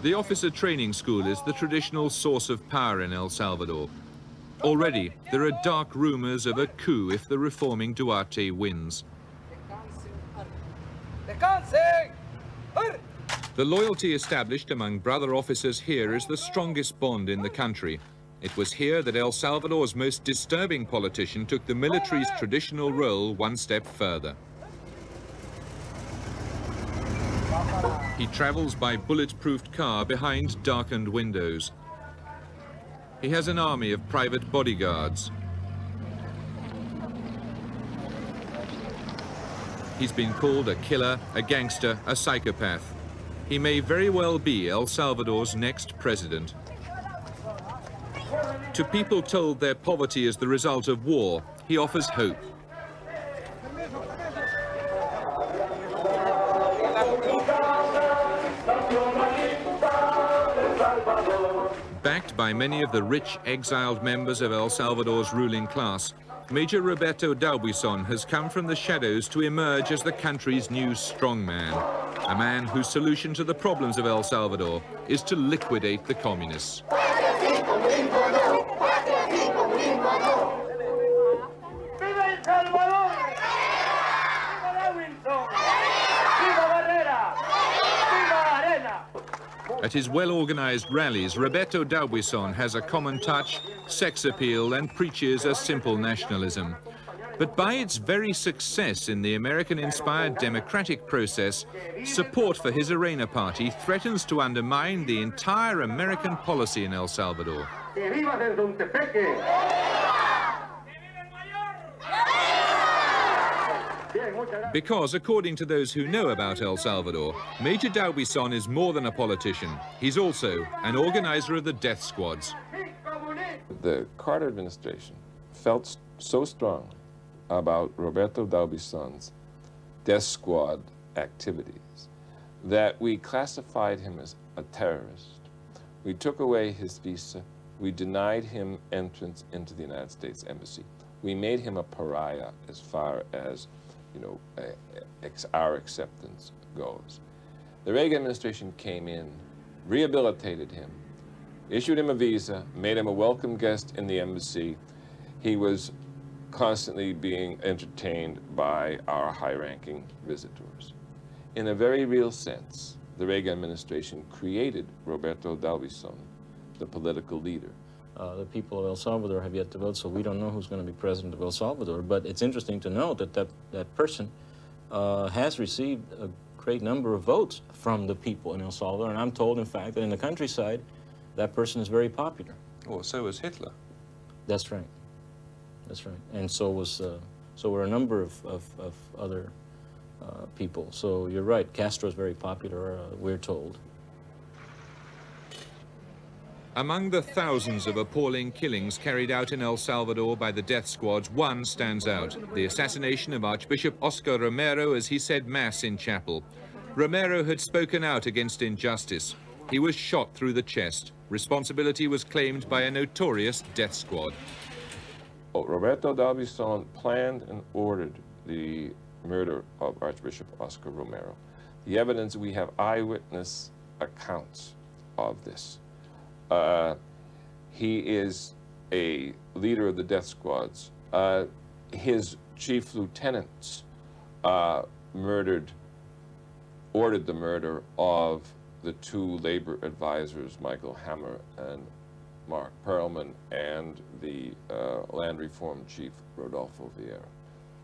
The officer training school is the traditional source of power in El Salvador. Already, there are dark rumors of a coup if the reforming Duarte wins. The loyalty established among brother officers here is the strongest bond in the country. It was here that El Salvador's most disturbing politician took the military's traditional role one step further. He travels by bulletproofed car behind darkened windows. He has an army of private bodyguards. He's been called a killer, a gangster, a psychopath. He may very well be El Salvador's next president. To people told their poverty is the result of war, he offers hope. Backed by many of the rich, exiled members of El Salvador's ruling class, Major Roberto Aubuisson has come from the shadows to emerge as the country's new strongman, a man whose solution to the problems of El Salvador is to liquidate the communists. At his well-organized rallies, Roberto Aubuisson has a common touch, sex appeal, and preaches a simple nationalism. But by its very success in the American-inspired democratic process, support for his Arena party threatens to undermine the entire American policy in El Salvador. Because, according to those who know about El Salvador, Major Aubuisson is more than a politician. He's also an organizer of the death squads. The Carter administration felt so strongly about Roberto Aubuisson's death squad activities that we classified him as a terrorist. We took away his visa. We denied him entrance into the United States Embassy. We made him a pariah as far as our acceptance goes. The Reagan administration came in, rehabilitated him, issued him a visa, made him a welcome guest in the embassy. He was constantly being entertained by our high-ranking visitors. In a very real sense, the Reagan administration created Roberto Aubuisson, the political leader. The people of El Salvador have yet to vote, so we don't know who's going to be president of El Salvador. But it's interesting to note that that person has received a great number of votes from the people in El Salvador. And I'm told, in fact, that in the countryside, that person is very popular. Oh, so was Hitler. That's right. That's right. And so were a number of other people. So you're right, Castro is very popular, we're told. Among the thousands of appalling killings carried out in El Salvador by the death squads, one stands out: the assassination of Archbishop Oscar Romero as he said Mass in chapel. Romero had spoken out against injustice. He was shot through the chest. Responsibility was claimed by a notorious death squad. Roberto Aubuisson planned and ordered the murder of Archbishop Oscar Romero. The evidence, we have eyewitness accounts of this. He is a leader of the death squads. His chief lieutenants ordered the murder of the two labor advisors, Michael Hammer and Mark Perlman, and the land reform chief, Rodolfo Vieira.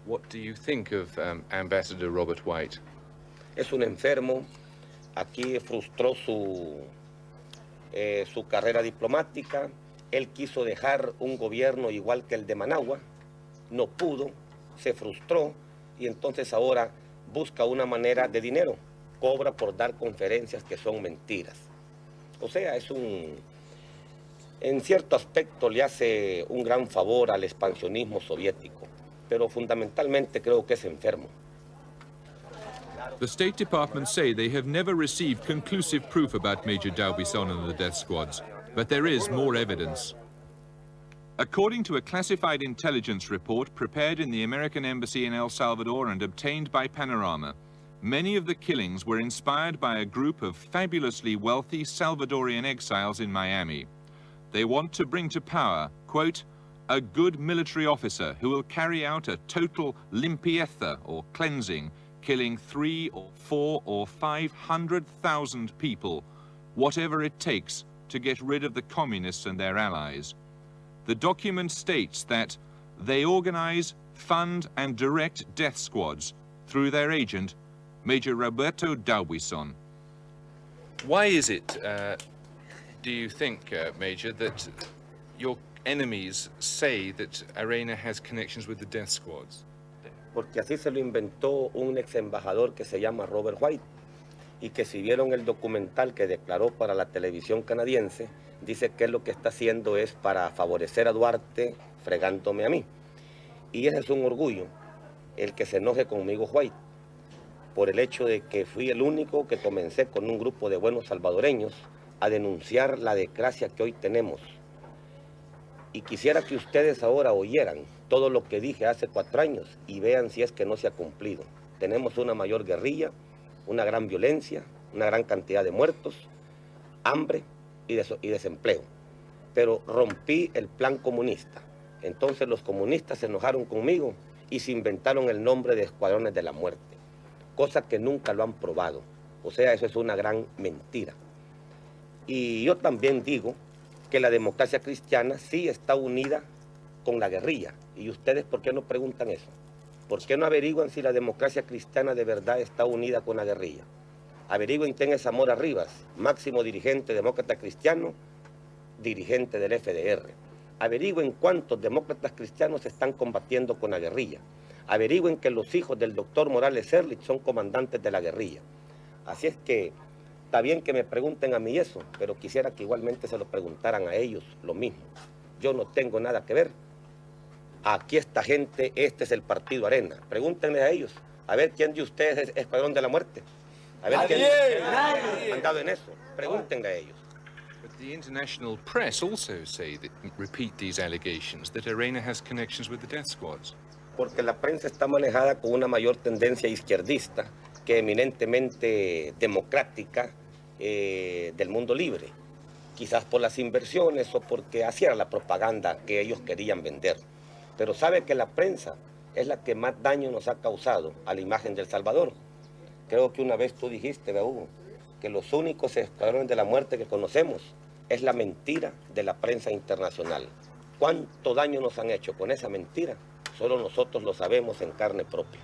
What do you think of Ambassador Robert White? Es un enfermo. Aquí frustró su carrera diplomática. Él quiso dejar un gobierno igual que el de Managua. No pudo, se frustró y entonces ahora busca una manera de dinero. Cobra por dar conferencias que son mentiras. O sea, en cierto aspecto le hace un gran favor al expansionismo soviético, pero fundamentalmente creo que es enfermo. The State Department say they have never received conclusive proof about Major Aubuisson and the death squads, but there is more evidence. According to a classified intelligence report prepared in the American Embassy in El Salvador and obtained by Panorama, many of the killings were inspired by a group of fabulously wealthy Salvadorian exiles in Miami. They want to bring to power, quote, a good military officer who will carry out a total limpieza or cleansing, killing 3 or 4 or 500,000 people, whatever it takes to get rid of the communists and their allies. The document states that they organize, fund and direct death squads through their agent, Major Roberto d'Aubuisson. Why is it, do you think, Major, that your enemies say that Arena has connections with the death squads? Porque así se lo inventó un ex embajador que se llama Robert White, y que si vieron el documental que declaró para la televisión canadiense, dice que lo que está haciendo es para favorecer a Duarte fregándome a mí. Y ese es un orgullo, el que se enoje conmigo White, por el hecho de que fui el único que comencé con un grupo de buenos salvadoreños a denunciar la desgracia que hoy tenemos. Y quisiera que ustedes ahora oyeran todo lo que dije hace 4 años y vean si es que no se ha cumplido. Tenemos una mayor guerrilla, una gran violencia, una gran cantidad de muertos, hambre y desempleo. Pero rompí el plan comunista. Entonces los comunistas se enojaron conmigo y se inventaron el nombre de escuadrones de la muerte, cosa que nunca lo han probado. O sea, eso es una gran mentira. Y yo también digo que la democracia cristiana sí está unida con la guerrilla. ¿Y ustedes por qué no preguntan eso? ¿Por qué no averiguan si la democracia cristiana de verdad está unida con la guerrilla? Averigüen quién es Zamora Rivas, máximo dirigente demócrata cristiano, dirigente del FDR. Averigüen cuántos demócratas cristianos están combatiendo con la guerrilla. Averigüen que los hijos del doctor Morales Ehrlich son comandantes de la guerrilla. Así es que está bien que me pregunten a mí eso, pero quisiera que igualmente se lo preguntaran a ellos lo mismo. Yo no tengo nada que ver. Aquí esta gente, este es el partido Arena. Pregúntenle a ellos, a ver quién de ustedes es escuadrón de la muerte. A ver quién ha andado en eso. Pregúntenle a ellos. But the international press also say that, repeat these allegations, that Arena has connections with the death squads. Porque la prensa está manejada con una mayor tendencia izquierdista que eminentemente democrática del mundo libre. Quizás por las inversiones o porque así era la propaganda que ellos querían vender. Pero sabe que la prensa es la que más daño nos ha causado a la imagen del Salvador. Creo que una vez tú dijiste, Hugo, que los únicos escuadrones de la muerte que conocemos es la mentira de la prensa internacional. ¿Cuánto daño nos han hecho con esa mentira? Solo nosotros lo sabemos en carne propia.